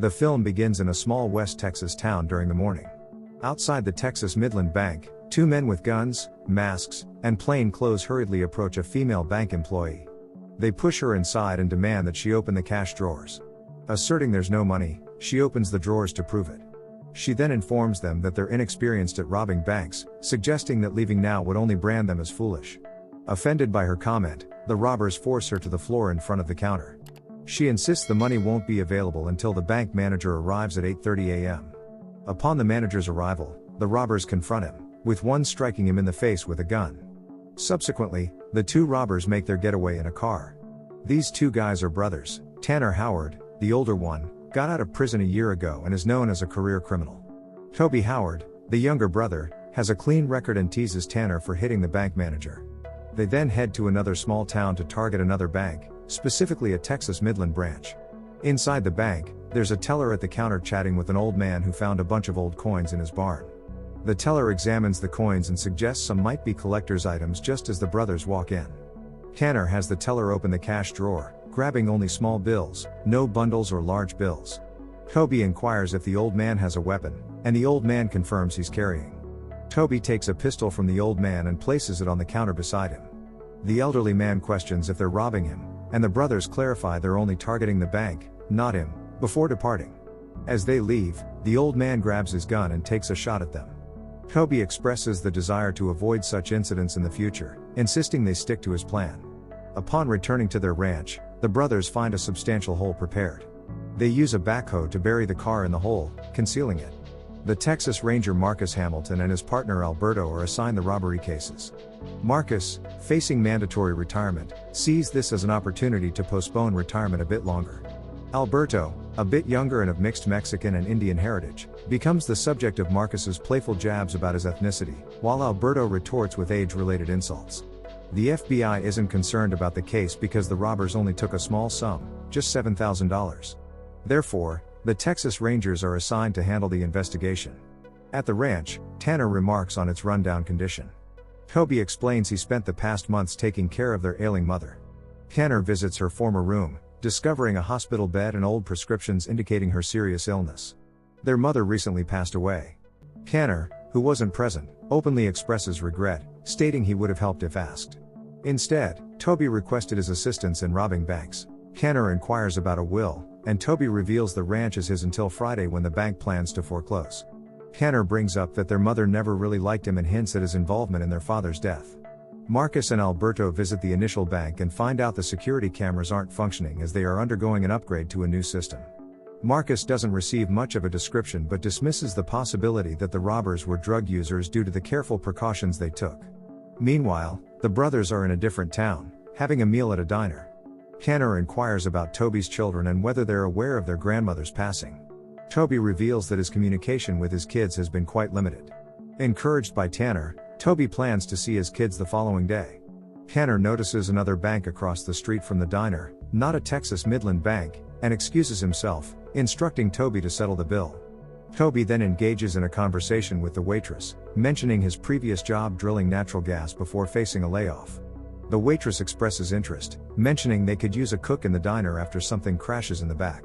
The film begins in a small West Texas town during the morning. Outside the Texas Midland Bank, two men with guns, masks, and plain clothes hurriedly approach a female bank employee. They push her inside and demand that she open the cash drawers. Asserting there's no money, she opens the drawers to prove it. She then informs them that they're inexperienced at robbing banks, suggesting that leaving now would only brand them as foolish. Offended by her comment, the robbers force her to the floor in front of the counter. She insists the money won't be available until the bank manager arrives at 8:30 a.m. Upon the manager's arrival, the robbers confront him, with one striking him in the face with a gun. Subsequently, the two robbers make their getaway in a car. These two guys are brothers. Tanner Howard, the older one, got out of prison a year ago and is known as a career criminal. Toby Howard, the younger brother, has a clean record and teases Tanner for hitting the bank manager. They then head to another small town to target another bank, specifically a Texas Midland branch. Inside the bank, there's a teller at the counter chatting with an old man who found a bunch of old coins in his barn. The teller examines the coins and suggests some might be collector's items just as the brothers walk in. Tanner has the teller open the cash drawer, grabbing only small bills, no bundles or large bills. Toby inquires if the old man has a weapon, and the old man confirms he's carrying. Toby takes a pistol from the old man and places it on the counter beside him. The elderly man questions if they're robbing him, and the brothers clarify they're only targeting the bank, not him, before departing. As they leave, the old man grabs his gun and takes a shot at them. Toby expresses the desire to avoid such incidents in the future, insisting they stick to his plan. Upon returning to their ranch, the brothers find a substantial hole prepared. They use a backhoe to bury the car in the hole, concealing it. The Texas Ranger Marcus Hamilton and his partner Alberto are assigned the robbery cases. Marcus, facing mandatory retirement, sees this as an opportunity to postpone retirement a bit longer. Alberto, a bit younger and of mixed Mexican and Indian heritage, becomes the subject of Marcus's playful jabs about his ethnicity, while Alberto retorts with age-related insults. The FBI isn't concerned about the case because the robbers only took a small sum, just $7,000. Therefore, the Texas Rangers are assigned to handle the investigation. At the ranch, Tanner remarks on its rundown condition. Toby explains he spent the past months taking care of their ailing mother. Tanner visits her former room, discovering a hospital bed and old prescriptions indicating her serious illness. Their mother recently passed away. Tanner, who wasn't present, openly expresses regret, stating he would have helped if asked. Instead, Toby requested his assistance in robbing banks. Tanner inquires about a will, and Toby reveals the ranch is his until Friday when the bank plans to foreclose. Tanner brings up that their mother never really liked him and hints at his involvement in their father's death. Marcus and Alberto visit the initial bank and find out the security cameras aren't functioning as they are undergoing an upgrade to a new system. Marcus doesn't receive much of a description but dismisses the possibility that the robbers were drug users due to the careful precautions they took. Meanwhile, the brothers are in a different town, having a meal at a diner. Tanner inquires about Toby's children and whether they're aware of their grandmother's passing. Toby reveals that his communication with his kids has been quite limited. Encouraged by Tanner, Toby plans to see his kids the following day. Tanner notices another bank across the street from the diner, not a Texas Midland bank, and excuses himself, instructing Toby to settle the bill. Toby then engages in a conversation with the waitress, mentioning his previous job drilling natural gas before facing a layoff. The waitress expresses interest, mentioning they could use a cook in the diner after something crashes in the back.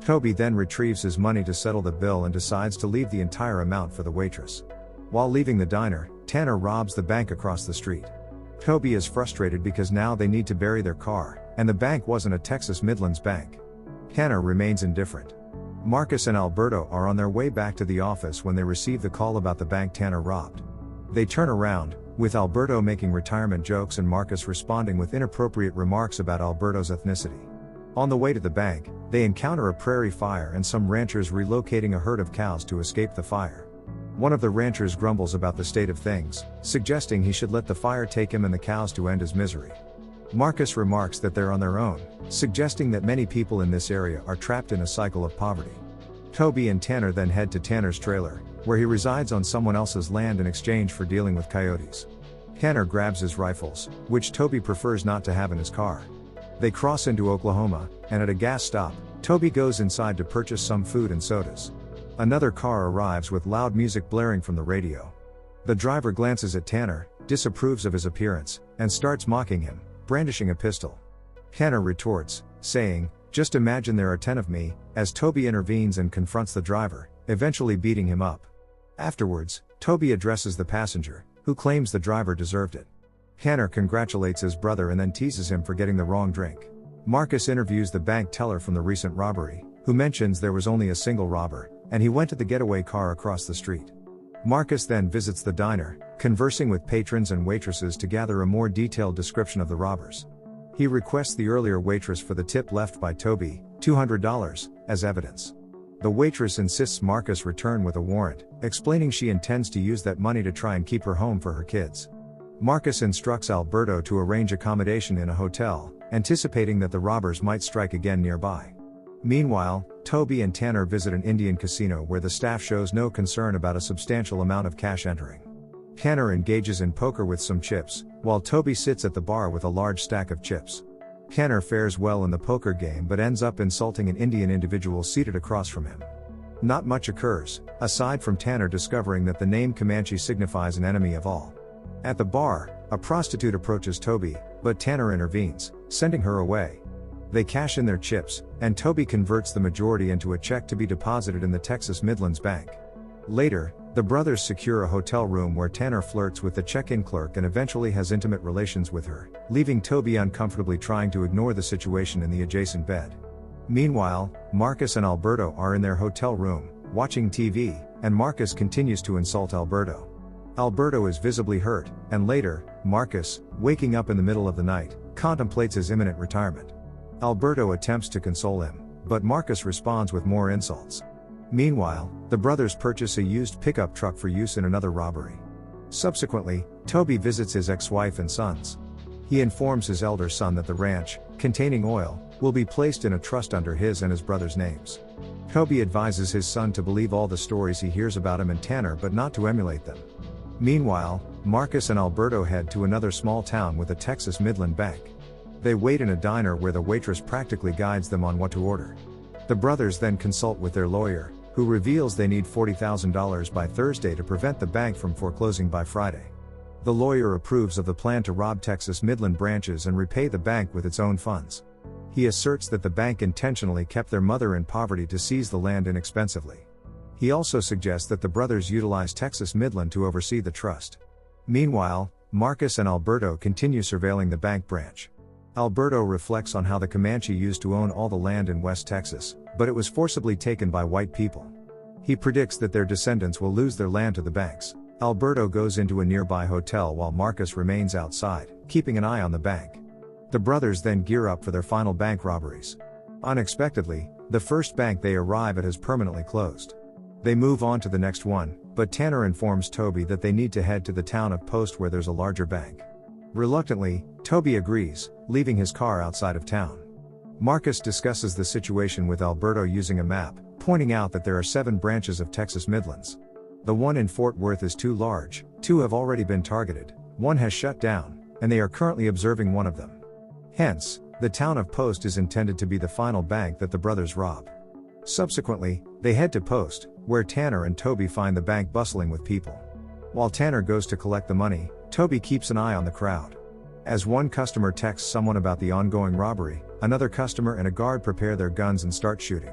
Toby then retrieves his money to settle the bill and decides to leave the entire amount for the waitress. While leaving the diner, Tanner robs the bank across the street. Toby is frustrated because now they need to bury their car, and the bank wasn't a Texas Midlands bank. Tanner remains indifferent. Marcus and Alberto are on their way back to the office when they receive the call about the bank Tanner robbed. They turn around, with Alberto making retirement jokes and Marcus responding with inappropriate remarks about Alberto's ethnicity. On the way to the bank, they encounter a prairie fire and some ranchers relocating a herd of cows to escape the fire. One of the ranchers grumbles about the state of things, suggesting he should let the fire take him and the cows to end his misery. Marcus remarks that they're on their own, suggesting that many people in this area are trapped in a cycle of poverty. Toby and Tanner then head to Tanner's trailer, where he resides on someone else's land in exchange for dealing with coyotes. Tanner grabs his rifles, which Toby prefers not to have in his car. They cross into Oklahoma, and at a gas stop, Toby goes inside to purchase some food and sodas. Another car arrives with loud music blaring from the radio. The driver glances at Tanner, disapproves of his appearance, and starts mocking him, brandishing a pistol. Tanner retorts, saying, Just imagine there are 10 of me, as Toby intervenes and confronts the driver, eventually beating him up. Afterwards, Toby addresses the passenger, who claims the driver deserved it. Tanner congratulates his brother and then teases him for getting the wrong drink. Marcus interviews the bank teller from the recent robbery, who mentions there was only a single robber, and he went to the getaway car across the street. Marcus then visits the diner, conversing with patrons and waitresses to gather a more detailed description of the robbers. He requests the earlier waitress for the tip left by Toby, $200, as evidence. The waitress insists Marcus return with a warrant, explaining she intends to use that money to try and keep her home for her kids. Marcus instructs Alberto to arrange accommodation in a hotel, anticipating that the robbers might strike again nearby. Meanwhile, Toby and Tanner visit an Indian casino where the staff shows no concern about a substantial amount of cash entering. Tanner engages in poker with some chips, while Toby sits at the bar with a large stack of chips. Tanner fares well in the poker game but ends up insulting an Indian individual seated across from him. Not much occurs, aside from Tanner discovering that the name Comanche signifies an enemy of all. At the bar, a prostitute approaches Toby, but Tanner intervenes, sending her away. They cash in their chips, and Toby converts the majority into a check to be deposited in the Texas Midlands Bank. Later, the brothers secure a hotel room where Tanner flirts with the check-in clerk and eventually has intimate relations with her, leaving Toby uncomfortably trying to ignore the situation in the adjacent bed. Meanwhile, Marcus and Alberto are in their hotel room, watching TV, and Marcus continues to insult Alberto. Alberto is visibly hurt, and later, Marcus, waking up in the middle of the night, contemplates his imminent retirement. Alberto attempts to console him, but Marcus responds with more insults. Meanwhile, the brothers purchase a used pickup truck for use in another robbery. Subsequently, Toby visits his ex-wife and sons. He informs his elder son that the ranch, containing oil, will be placed in a trust under his and his brother's names. Toby advises his son to believe all the stories he hears about him and Tanner but not to emulate them. Meanwhile, Marcus and Alberto head to another small town with a Texas Midland bank. They wait in a diner where the waitress practically guides them on what to order. The brothers then consult with their lawyer, who reveals they need $40,000 by Thursday to prevent the bank from foreclosing by Friday. The lawyer approves of the plan to rob Texas Midland branches and repay the bank with its own funds. He asserts that the bank intentionally kept their mother in poverty to seize the land inexpensively. He also suggests that the brothers utilize Texas Midland to oversee the trust. Meanwhile, Marcus and Alberto continue surveilling the bank branch. Alberto reflects on how the Comanche used to own all the land in West Texas, but it was forcibly taken by white people. He predicts that their descendants will lose their land to the banks. Alberto goes into a nearby hotel while Marcus remains outside, keeping an eye on the bank. The brothers then gear up for their final bank robberies. Unexpectedly, the first bank they arrive at has permanently closed. They move on to the next one, but Tanner informs Toby that they need to head to the town of Post where there's a larger bank. Reluctantly, Toby agrees, leaving his car outside of town. Marcus discusses the situation with Alberto using a map, pointing out that there are 7 branches of Texas Midlands. The one in Fort Worth is too large, 2 have already been targeted, 1 has shut down, and they are currently observing one of them. Hence, the town of Post is intended to be the final bank that the brothers rob. Subsequently, they head to Post, where Tanner and Toby find the bank bustling with people. While Tanner goes to collect the money, Toby keeps an eye on the crowd. As one customer texts someone about the ongoing robbery, another customer and a guard prepare their guns and start shooting.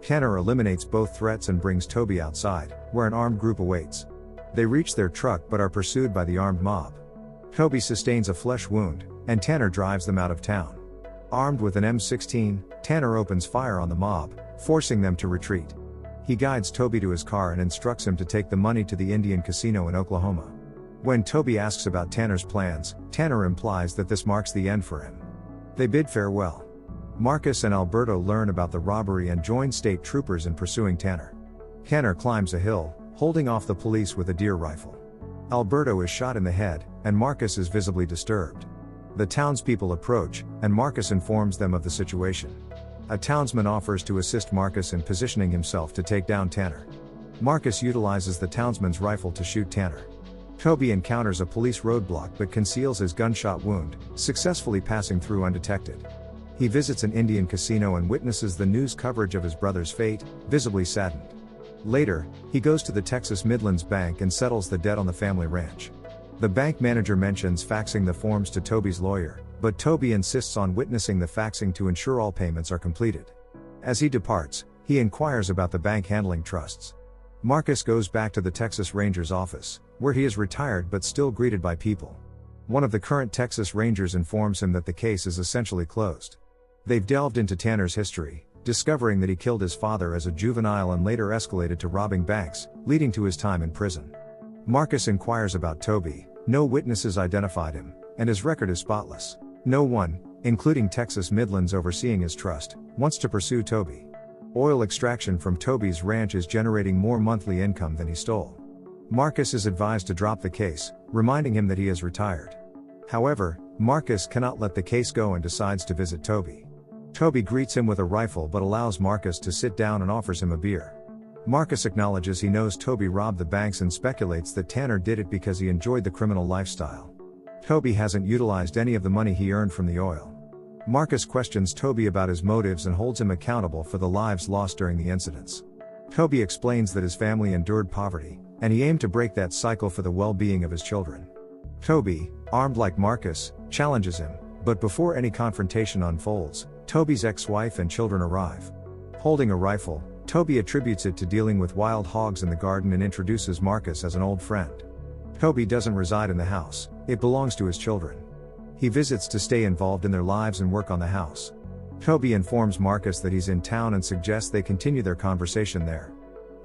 Tanner eliminates both threats and brings Toby outside, where an armed group awaits. They reach their truck but are pursued by the armed mob. Toby sustains a flesh wound, and Tanner drives them out of town. Armed with an M16, Tanner opens fire on the mob, forcing them to retreat. He guides Toby to his car and instructs him to take the money to the Indian casino in Oklahoma. When Toby asks about Tanner's plans, Tanner implies that this marks the end for him. They bid farewell. Marcus and Alberto learn about the robbery and join state troopers in pursuing Tanner. Tanner climbs a hill, holding off the police with a deer rifle. Alberto is shot in the head, and Marcus is visibly disturbed. The townspeople approach, and Marcus informs them of the situation. A townsman offers to assist Marcus in positioning himself to take down Tanner. Marcus utilizes the townsman's rifle to shoot Tanner. Toby encounters a police roadblock but conceals his gunshot wound, successfully passing through undetected. He visits an Indian casino and witnesses the news coverage of his brother's fate, visibly saddened. Later, he goes to the Texas Midlands Bank and settles the debt on the family ranch. The bank manager mentions faxing the forms to Toby's lawyer, but Toby insists on witnessing the faxing to ensure all payments are completed. As he departs, he inquires about the bank handling trusts. Marcus goes back to the Texas Rangers office, where he is retired but still greeted by people. One of the current Texas Rangers informs him that the case is essentially closed. They've delved into Tanner's history, discovering that he killed his father as a juvenile and later escalated to robbing banks, leading to his time in prison. Marcus inquires about Toby. No witnesses identified him, and his record is spotless. No one, including Texas Midland's overseeing his trust, wants to pursue Toby. Oil extraction from Toby's ranch is generating more monthly income than he stole. Marcus is advised to drop the case, reminding him that he is retired. However, Marcus cannot let the case go and decides to visit Toby. Toby greets him with a rifle but allows Marcus to sit down and offers him a beer. Marcus acknowledges he knows Toby robbed the banks and speculates that Tanner did it because he enjoyed the criminal lifestyle. Toby hasn't utilized any of the money he earned from the oil. Marcus questions Toby about his motives and holds him accountable for the lives lost during the incidents. Toby explains that his family endured poverty, and he aimed to break that cycle for the well-being of his children. Toby, armed like Marcus, challenges him, but before any confrontation unfolds, Toby's ex-wife and children arrive. Holding a rifle, Toby attributes it to dealing with wild hogs in the garden and introduces Marcus as an old friend. Toby doesn't reside in the house, it belongs to his children. He visits to stay involved in their lives and work on the house. Toby informs Marcus that he's in town and suggests they continue their conversation there.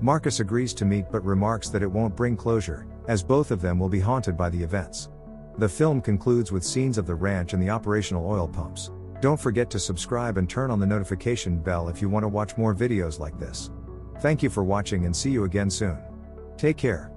Marcus agrees to meet but remarks that it won't bring closure, as both of them will be haunted by the events. The film concludes with scenes of the ranch and the operational oil pumps. Don't forget to subscribe and turn on the notification bell if you want to watch more videos like this. Thank you for watching and see you again soon. Take care.